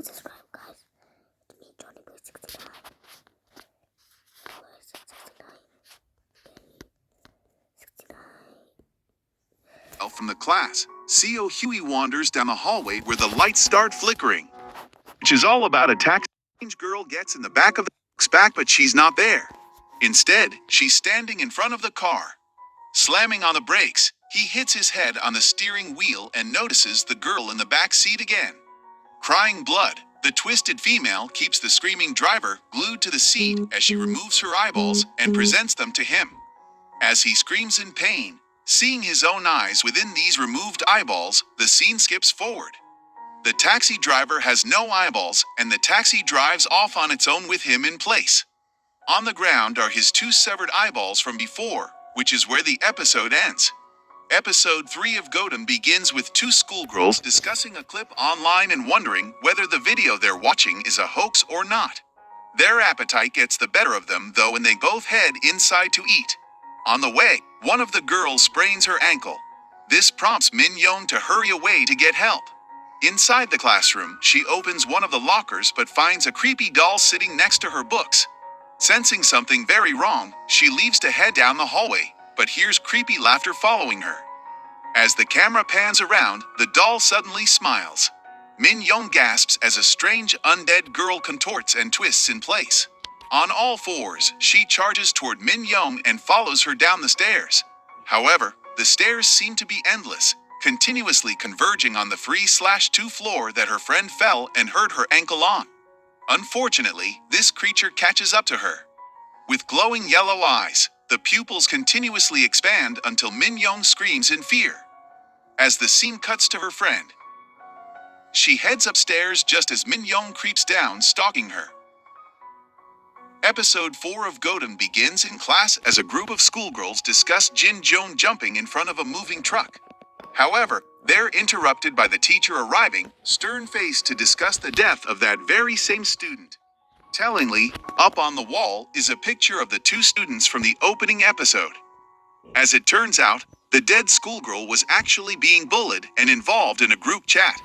and subscribe, guys. It's me, Johnny Boy 69. Where is it? 69. From the class, C.O. Huey wanders down the hallway where the lights start flickering, which is all about a taxi. Strange girl gets in the back of the truck's back, but she's not there. Instead, she's standing in front of the car. Slamming on the brakes, he hits his head on the steering wheel and notices the girl in the back seat again. Crying blood, the twisted female keeps the screaming driver glued to the seat as she removes her eyeballs and presents them to him. As he screams in pain, seeing his own eyes within these removed eyeballs, the scene skips forward. The taxi driver has no eyeballs, and the taxi drives off on its own with him in place. On the ground are his two severed eyeballs from before, which is where the episode ends. Episode 3 of Godam begins with two schoolgirls discussing a clip online and wondering whether the video they're watching is a hoax or not. Their appetite gets the better of them, though, and they both head inside to eat. On the way, one of the girls sprains her ankle. This prompts Min Young to hurry away to get help. Inside the classroom, she opens one of the lockers but finds a creepy doll sitting next to her books. Sensing something very wrong, she leaves to head down the hallway, but hears creepy laughter following her. As the camera pans around, the doll suddenly smiles. Min Young gasps as a strange undead girl contorts and twists in place. On all fours, she charges toward Min Young and follows her down the stairs. However, the stairs seem to be endless, continuously converging on the 3/2 floor that her friend fell and hurt her ankle on. Unfortunately, this creature catches up to her. With glowing yellow eyes, the pupils continuously expand until Min Young screams in fear. As the scene cuts to her friend, she heads upstairs just as Min Young creeps down, stalking her. Episode 4 of Godam begins in class as a group of schoolgirls discuss Jin Joan jumping in front of a moving truck. However, they're interrupted by the teacher arriving, stern-faced, to discuss the death of that very same student. Tellingly, up on the wall is a picture of the two students from the opening episode. As it turns out, the dead schoolgirl was actually being bullied and involved in a group chat.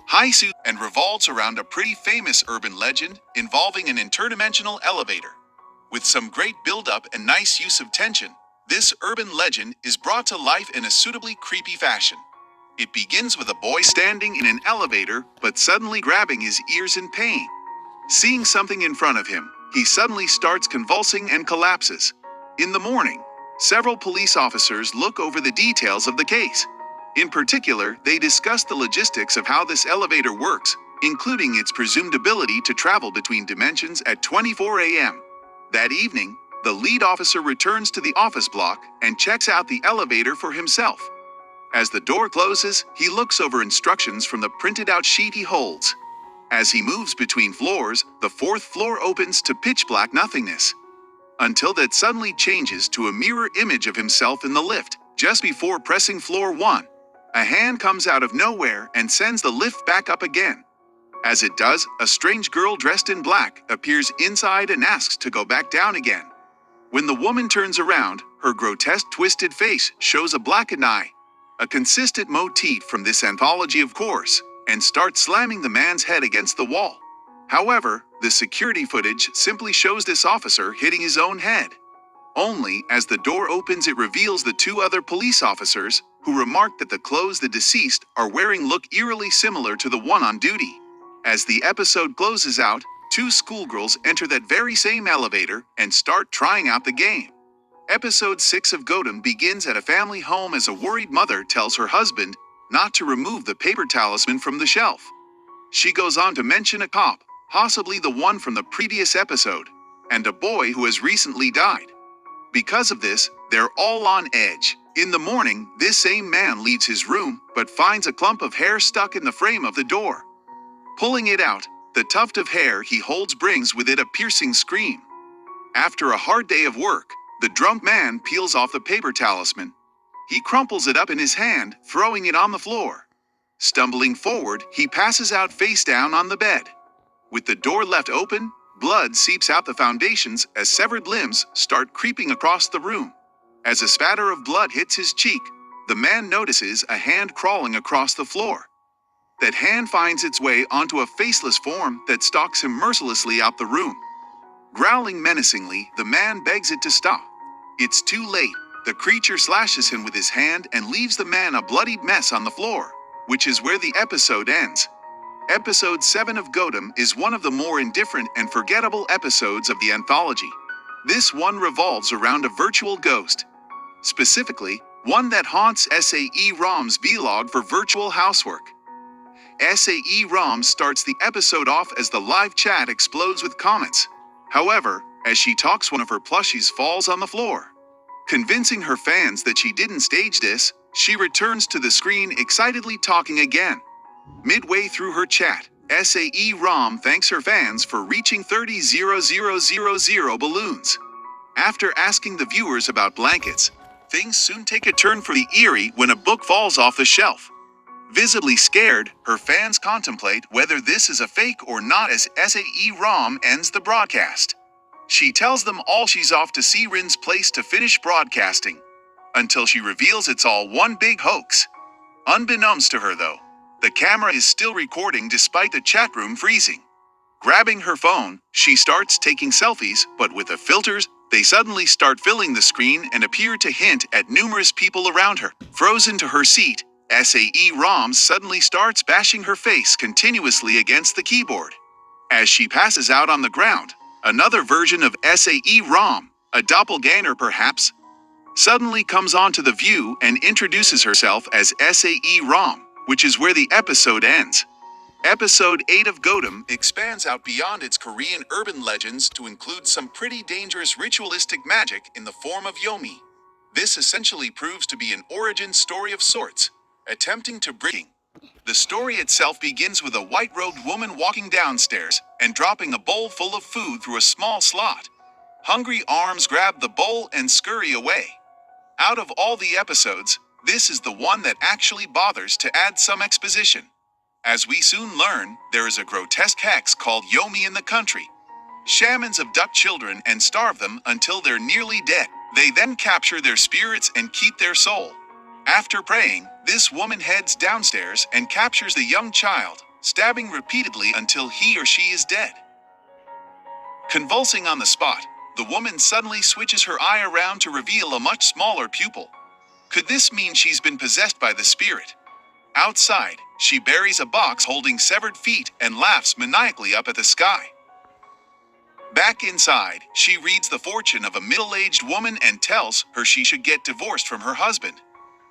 Haisu and revolves around a pretty famous urban legend involving an interdimensional elevator. With some great build-up and nice use of tension, this urban legend is brought to life in a suitably creepy fashion. It begins with a boy standing in an elevator but suddenly grabbing his ears in pain. Seeing something in front of him, he suddenly starts convulsing and collapses. In the morning, several police officers look over the details of the case. In particular, they discuss the logistics of how this elevator works, including its presumed ability to travel between dimensions at 24 a.m. That evening, the lead officer returns to the office block and checks out the elevator for himself. As the door closes, he looks over instructions from the printed-out sheet he holds. As he moves between floors, the fourth floor opens to pitch black nothingness, until that suddenly changes to a mirror image of himself in the lift. Just before pressing floor 1, a hand comes out of nowhere and sends the lift back up again. As it does, a strange girl dressed in black appears inside and asks to go back down again. When the woman turns around, her grotesque twisted face shows a blackened eye, a consistent motif from this anthology of course, and starts slamming the man's head against the wall. However, the security footage simply shows this officer hitting his own head. Only, as the door opens, it reveals the two other police officers, who remark that the clothes the deceased are wearing look eerily similar to the one on duty. As the episode closes out, two schoolgirls enter that very same elevator and start trying out the game. Episode 6 of Godam begins at a family home as a worried mother tells her husband not to remove the paper talisman from the shelf. She goes on to mention a cop, possibly the one from the previous episode, and a boy who has recently died. Because of this, they're all on edge. In the morning, this same man leaves his room but finds a clump of hair stuck in the frame of the door. Pulling it out, the tuft of hair he holds brings with it a piercing scream. After a hard day of work, the drunk man peels off the paper talisman. He crumples it up in his hand, throwing it on the floor. Stumbling forward, he passes out face down on the bed. With the door left open, blood seeps out the foundations as severed limbs start creeping across the room. As a spatter of blood hits his cheek, the man notices a hand crawling across the floor. That hand finds its way onto a faceless form that stalks him mercilessly out the room. Growling menacingly, the man begs it to stop. It's too late. The creature slashes him with his hand and leaves the man a bloodied mess on the floor, which is where the episode ends. Episode 7 of Godam is one of the more indifferent and forgettable episodes of the anthology. This one revolves around a virtual ghost. Specifically, one that haunts SAE Rom's vlog for virtual housework. SAE Rom starts the episode off as the live chat explodes with comments. However, as she talks, one of her plushies falls on the floor. Convincing her fans that she didn't stage this, she returns to the screen excitedly talking again. Midway through her chat, SAE Rom thanks her fans for reaching 30,000 balloons. After asking the viewers about blankets, things soon take a turn for the eerie when a book falls off the shelf. Visibly scared, her fans contemplate whether this is a fake or not as SAE Rom ends the broadcast. She tells them all she's off to see Rin's place to finish broadcasting, until she reveals it's all one big hoax. Unbeknownst to her though, the camera is still recording despite the chat room freezing. Grabbing her phone, she starts taking selfies, but with the filters, they suddenly start filling the screen and appear to hint at numerous people around her. Frozen to her seat, SAE Rom suddenly starts bashing her face continuously against the keyboard. As she passes out on the ground, another version of SAE Rom, a doppelganger perhaps, suddenly comes onto the view and introduces herself as SAE Rom, which is where the episode ends. Episode 8 of Godam expands out beyond its Korean urban legends to include some pretty dangerous ritualistic magic in the form of Yomi. This essentially proves to be an origin story of sorts, attempting to bring. The story itself begins with a white-robed woman walking downstairs and dropping a bowl full of food through a small slot. Hungry arms grab the bowl and scurry away. Out of all the episodes, this is the one that actually bothers to add some exposition. As we soon learn, there is a grotesque hex called Yomi in the country. Shamans abduct children and starve them until they're nearly dead. They then capture their spirits and keep their soul. After praying, this woman heads downstairs and captures the young child, stabbing repeatedly until he or she is dead. Convulsing on the spot, the woman suddenly switches her eye around to reveal a much smaller pupil. Could this mean she's been possessed by the spirit? Outside, she buries a box holding severed feet and laughs maniacally up at the sky. Back inside, she reads the fortune of a middle-aged woman and tells her she should get divorced from her husband.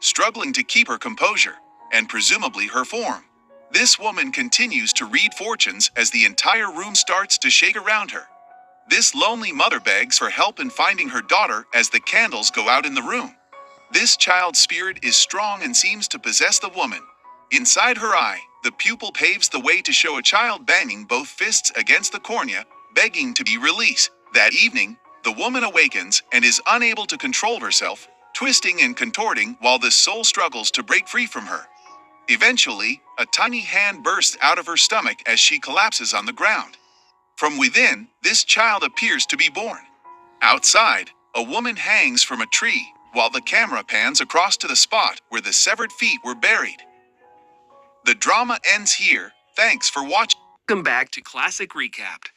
Struggling to keep her composure, and presumably her form, this woman continues to read fortunes as the entire room starts to shake around her. This lonely mother begs for help in finding her daughter as the candles go out in the room. This child's spirit is strong and seems to possess the woman. Inside her eye, the pupil paves the way to show a child banging both fists against the cornea, begging to be released. That evening, the woman awakens and is unable to control herself, twisting and contorting while the soul struggles to break free from her. Eventually, a tiny hand bursts out of her stomach as she collapses on the ground. From within, this child appears to be born. Outside, a woman hangs from a tree, while the camera pans across to the spot where the severed feet were buried. The drama ends here. Thanks for watching. Welcome back to Classic Recapped.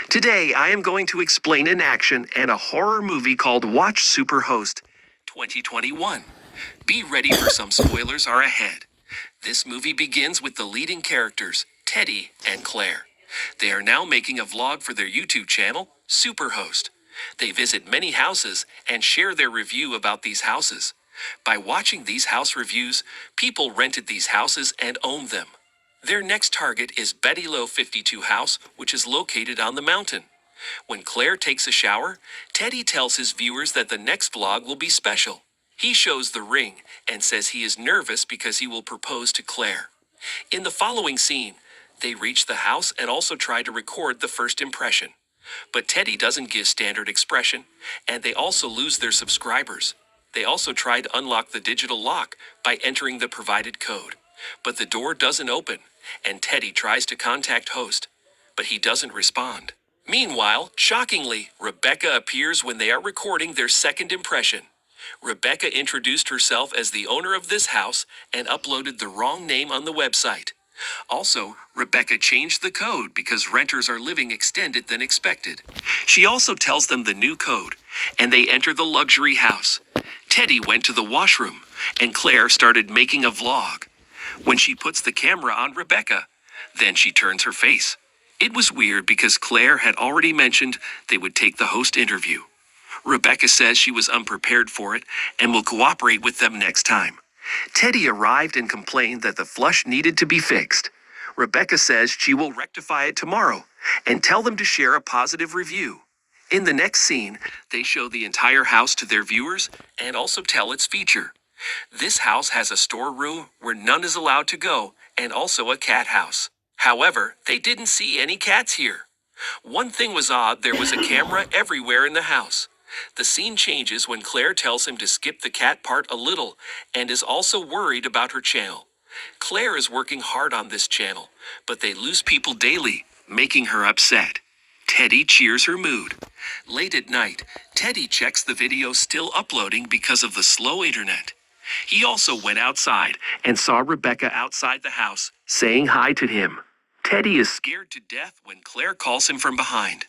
Today, I am going to explain an action and a horror movie called Watch Superhost 2021. Be ready for some spoilers are ahead. This movie begins with the leading characters, Teddy and Claire. They are now making a vlog for their YouTube channel, Superhost. They visit many houses and share their review about these houses. By watching these house reviews, people rented these houses and owned them. Their next target is Betty Low 52 house, which is located on the mountain. When Claire takes a shower, Teddy tells his viewers that the next vlog will be special. He shows the ring and says he is nervous because he will propose to Claire. In the following scene, they reach the house and also try to record the first impression. But Teddy doesn't give standard expression, and they also lose their subscribers. They also try to unlock the digital lock by entering the provided code. But the door doesn't open, and Teddy tries to contact host, but he doesn't respond. Meanwhile, shockingly, Rebecca appears when they are recording their second impression. Rebecca introduced herself as the owner of this house and uploaded the wrong name on the website. Also, Rebecca changed the code because renters are living extended than expected. She also tells them the new code, and they enter the luxury house. Teddy went to the washroom, and Claire started making a vlog. When she puts the camera on Rebecca, then she turns her face. It was weird because Claire had already mentioned they would take the host interview. Rebecca says she was unprepared for it and will cooperate with them next time. Teddy arrived and complained that the flush needed to be fixed. Rebecca says she will rectify it tomorrow and tell them to share a positive review. In the next scene, they show the entire house to their viewers and also tell its feature. This house has a storeroom where none is allowed to go and also a cat house. However, they didn't see any cats here. One thing was odd, there was a camera everywhere in the house. The scene changes when Claire tells him to skip the cat part a little and is also worried about her channel. Claire is working hard on this channel, but they lose people daily, making her upset. Teddy cheers her mood. Late at night, Teddy checks the video still uploading because of the slow internet. He also went outside and saw Rebecca outside the house, saying hi to him. Teddy is scared to death when Claire calls him from behind.